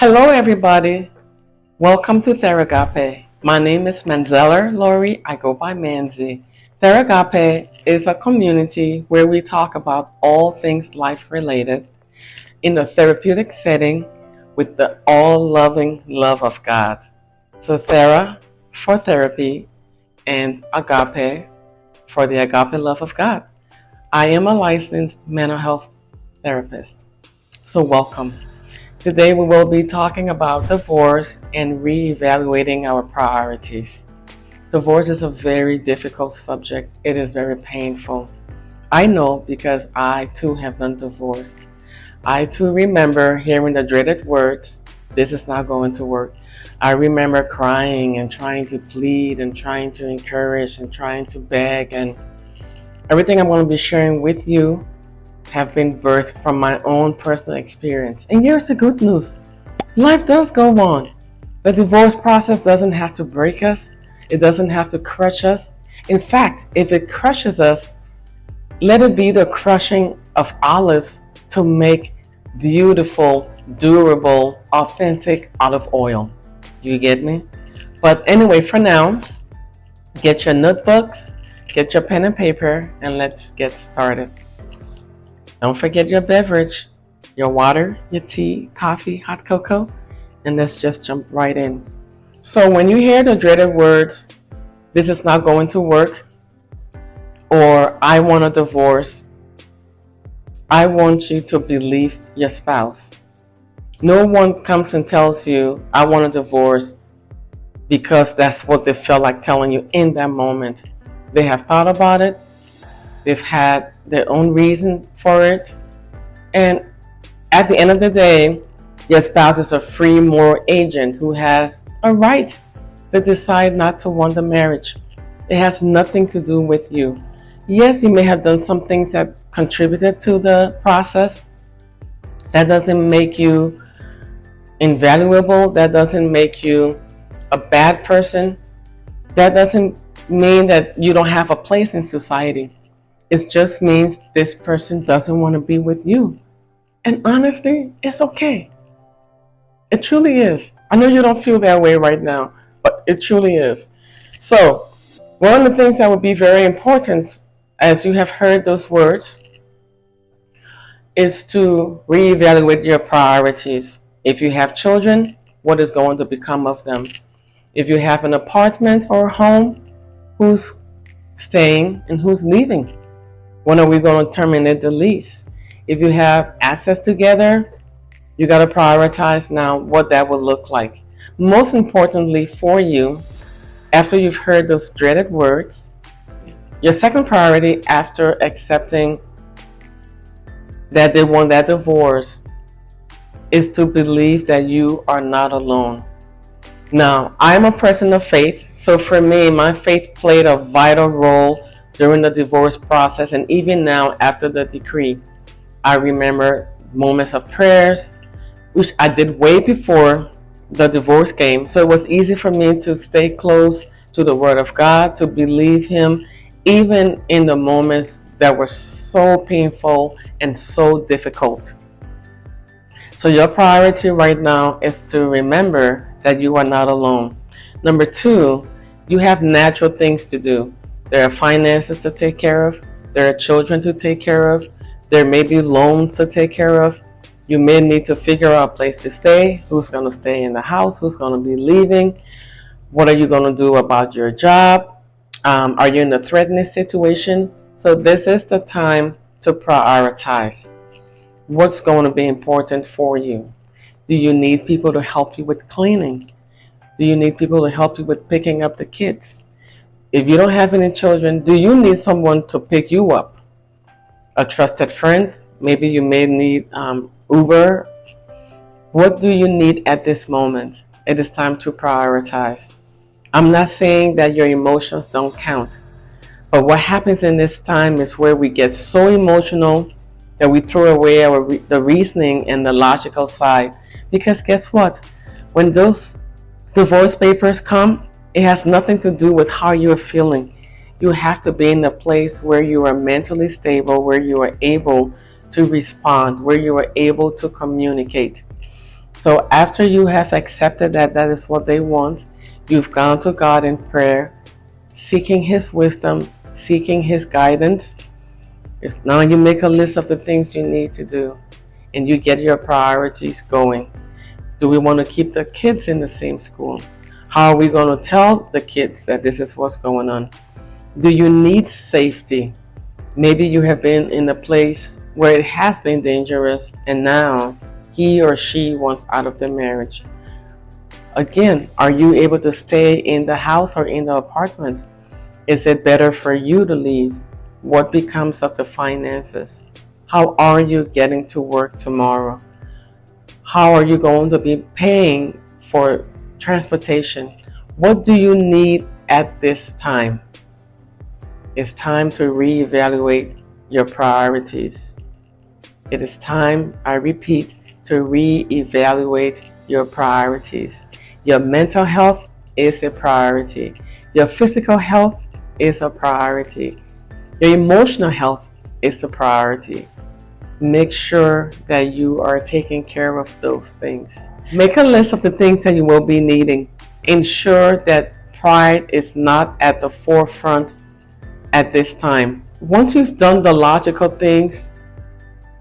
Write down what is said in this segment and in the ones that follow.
Hello, everybody. Welcome to Theragape. My name is Manzaler Lohrey. I go by Manzi. Theragape is a community where we talk about all things life related in a therapeutic setting with the all loving love of God. So, Thera for therapy and Agape for the agape love of God. I am a licensed mental health therapist. So, welcome. Today we will be talking about divorce and reevaluating our priorities. Divorce is a very difficult subject. It is very painful. I know because I too have been divorced. I too remember hearing the dreaded words, "This is not going to work." I remember crying and trying to plead and trying to encourage and trying to beg, and everything I'm going to be sharing with you have been birthed from my own personal experience. And here's the good news. Life does go on. The divorce process doesn't have to break us. It doesn't have to crush us. In fact, if it crushes us, let it be the crushing of olives to make beautiful, durable, authentic olive oil. You get me? But anyway, for now, get your notebooks, get your pen and paper, and let's get started. Don't forget your beverage, your water, your tea, coffee, hot cocoa, and let's just jump right in. So when you hear the dreaded words, "This is not going to work," or "I want a divorce," I want you to believe your spouse. No one comes and tells you, "I want a divorce," because that's what they felt like telling you in that moment. They have thought about it. They've had their own reason for it. And at the end of the day, your spouse is a free moral agent who has a right to decide not to want the marriage. It has nothing to do with you. Yes, you may have done some things that contributed to the process. That doesn't make you invaluable. That doesn't make you a bad person. That doesn't mean that you don't have a place in society. It just means this person doesn't want to be with you. And honestly, it's okay. It truly is. I know you don't feel that way right now, but it truly is. So, one of the things that would be very important as you have heard those words is to reevaluate your priorities. If you have children, what is going to become of them? If you have an apartment or a home, who's staying and who's leaving? When are we going to terminate the lease? If you have assets together, you got to prioritize now what that will look like. Most importantly for you, after you've heard those dreaded words, your second priority after accepting that they want that divorce is to believe that you are not alone. Now, I'm a person of faith, so for me, my faith played a vital role during the divorce process, and even now after the decree. I remember moments of prayers, which I did way before the divorce came, so it was easy for me to stay close to the Word of God, to believe Him, even in the moments that were so painful and so difficult. So your priority right now is to remember that you are not alone. Number two, you have natural things to do. There are finances to take care of. There are children to take care of. There may be loans to take care of. You may need to figure out a place to stay. Who's going to stay in the house? Who's going to be leaving? What are you going to do about your job? Are you in a threatening situation? So this is the time to prioritize. What's going to be important for you? Do you need people to help you with cleaning? Do you need people to help you with picking up the kids? If you don't have any children, do you need someone to pick you up? A trusted friend? Maybe you may need Uber. What do you need at this moment? It is time to prioritize. I'm not saying that your emotions don't count, but what happens in this time is where we get so emotional that we throw away the reasoning and the logical side. Because guess what? When those divorce papers come, It has nothing to do with how you're feeling. You have to be in a place where you are mentally stable, where you are able to respond, where you are able to communicate. So after you have accepted that that is what they want, you've gone to God in prayer, seeking His wisdom, seeking His guidance. It's now you make a list of the things you need to do and you get your priorities going. Do we want to keep the kids in the same school? How are we going to tell the kids that this is what's going on? Do you need safety? Maybe you have been in a place where it has been dangerous and now he or she wants out of the marriage. Again, are you able to stay in the house or in the apartment? Is it better for you to leave? What becomes of the finances? How are you getting to work tomorrow? How are you going to be paying for transportation? What do you need at this time? It's time to reevaluate your priorities. It is time, I repeat, to reevaluate your priorities. Your mental health is a priority. Your physical health is a priority. Your emotional health is a priority. Make sure that you are taking care of those things. Make a list of the things that you will be needing. Ensure that pride is not at the forefront at this time. Once you've done the logical things,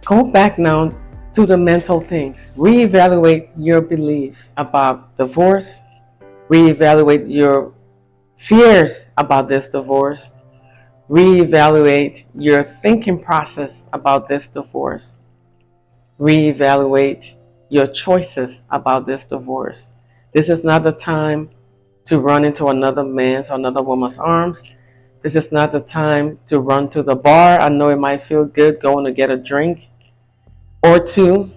go back now to the mental things. Reevaluate your beliefs about divorce. Reevaluate your fears about this divorce. Reevaluate your thinking process about this divorce. Reevaluate your choices about this divorce. This is not the time to run into another man's or another woman's arms. This is not the time to run to the bar. I know it might feel good going to get a drink or two,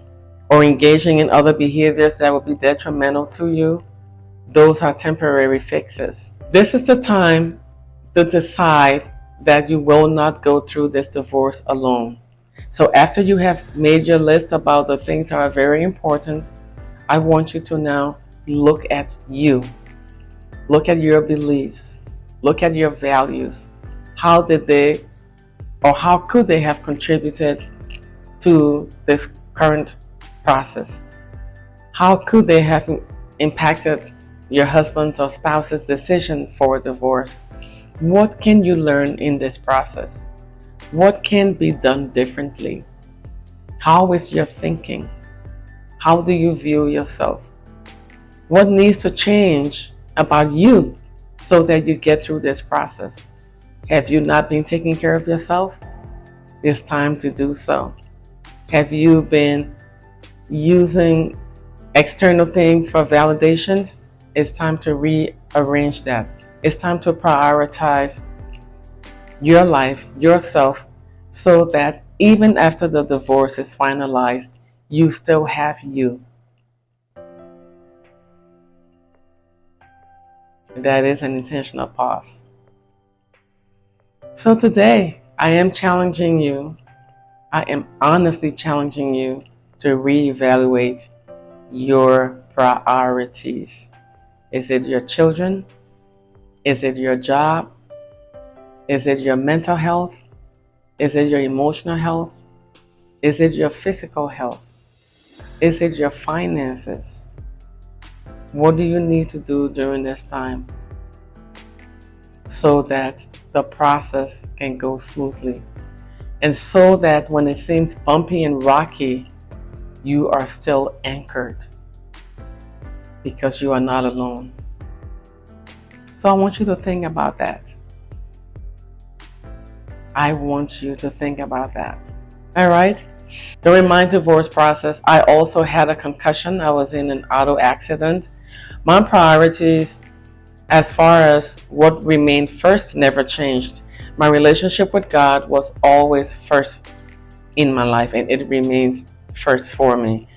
or engaging in other behaviors that will be detrimental to you. Those are temporary fixes. This is the time to decide that you will not go through this divorce alone. So after you have made your list about the things that are very important, I want you to now look at you. Look at your beliefs. Look at your values. How did they, or how could they have contributed to this current process? How could they have impacted your husband's or spouse's decision for a divorce? What can you learn in this process? What can be done differently? How is your thinking? How do you view yourself? What needs to change about you so that you get through this process? Have you not been taking care of yourself? It's time to do so. Have you been using external things for validations? It's time to rearrange that. It's time to prioritize your life, yourself, so that even after the divorce is finalized, you still have you. That is an intentional pause. So today, I am challenging you. I am honestly challenging you to reevaluate your priorities. Is it your children? Is it your job? Is it your mental health? Is it your emotional health? Is it your physical health? Is it your finances? What do you need to do during this time so that the process can go smoothly? And so that when it seems bumpy and rocky, you are still anchored because you are not alone. So I want you to think about that. I want you to think about that. All right? During my divorce process, I also had a concussion. I was in an auto accident. My priorities, as far as what remained first, never changed. My relationship with God was always first in my life, and it remains first for me.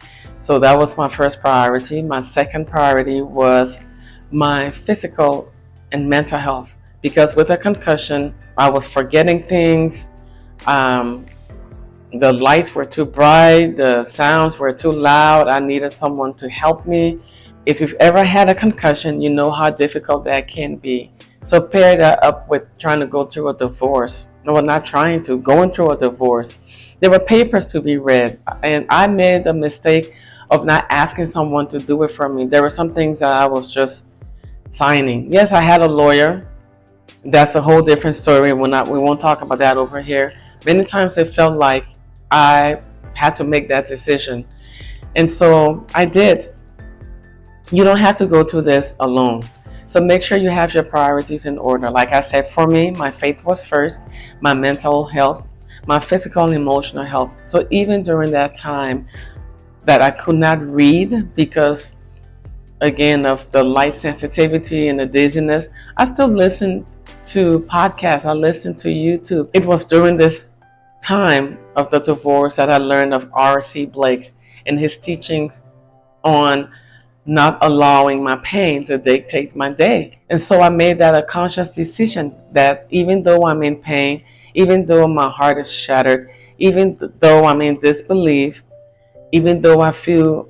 So that was my first priority. My second priority was my physical and mental health, because with a concussion, I was forgetting things. The lights were too bright, the sounds were too loud. I needed someone to help me If you've ever had a concussion, you know how difficult that can be. So pair that up with trying to go through a divorce. No, not trying to, going through a divorce. There were papers to be read, and I made the mistake of not asking someone to do it for me. There were some things that I was just signing. Yes, I had a lawyer. That's a whole different story. We won't talk about that over here. Many times it felt like I had to make that decision. And so I did. You don't have to go through this alone. So make sure you have your priorities in order. Like I said, for me, my faith was first, my mental health, my physical and emotional health. So even during that time that I could not read because, again, of the light sensitivity and the dizziness, I still listened to podcasts. I listened to YouTube. It was during this time of the divorce that I learned of R.C. Blake's and his teachings on not allowing my pain to dictate my day. And so I made that a conscious decision that even though I'm in pain, even though my heart is shattered, even though I'm in disbelief, even though I feel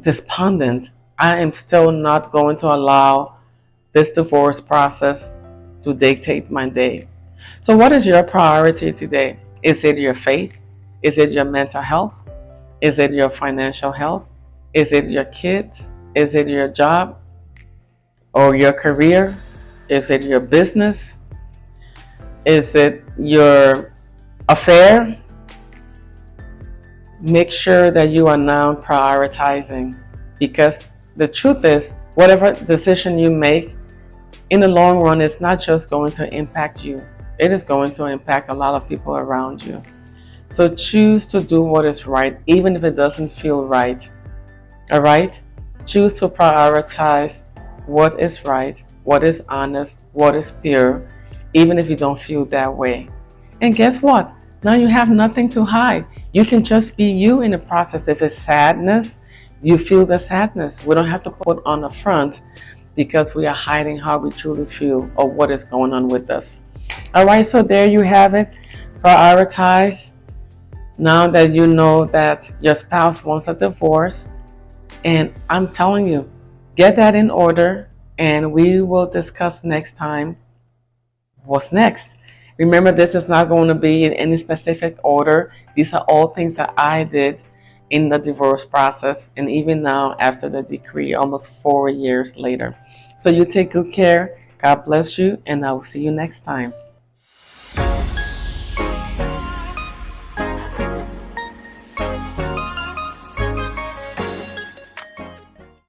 despondent, I am still not going to allow this divorce process to dictate my day. So what is your priority today? Is it your faith? Is it your mental health? Is it your financial health? Is it your kids? Is it your job or your career? Is it your business? Is it your affair? Make sure that you are now prioritizing, because the truth is, whatever decision you make, in the long run, it's not just going to impact you. It is going to impact a lot of people around you. So choose to do what is right, even if it doesn't feel right. All right? Choose to prioritize what is right, what is honest, what is pure, even if you don't feel that way. And guess what? Now you have nothing to hide. You can just be you in the process. If it's sadness, you feel the sadness. We don't have to put on the front because we are hiding how we truly feel or what is going on with us. All right, so there you have it. Prioritize. Now that you know that your spouse wants a divorce, and I'm telling you, get that in order, and we will discuss next time what's next. Remember, this is not going to be in any specific order. These are all things that I did in the divorce process, and even now after the decree, almost 4 years later. So you take good care. God bless you, and I will see you next time.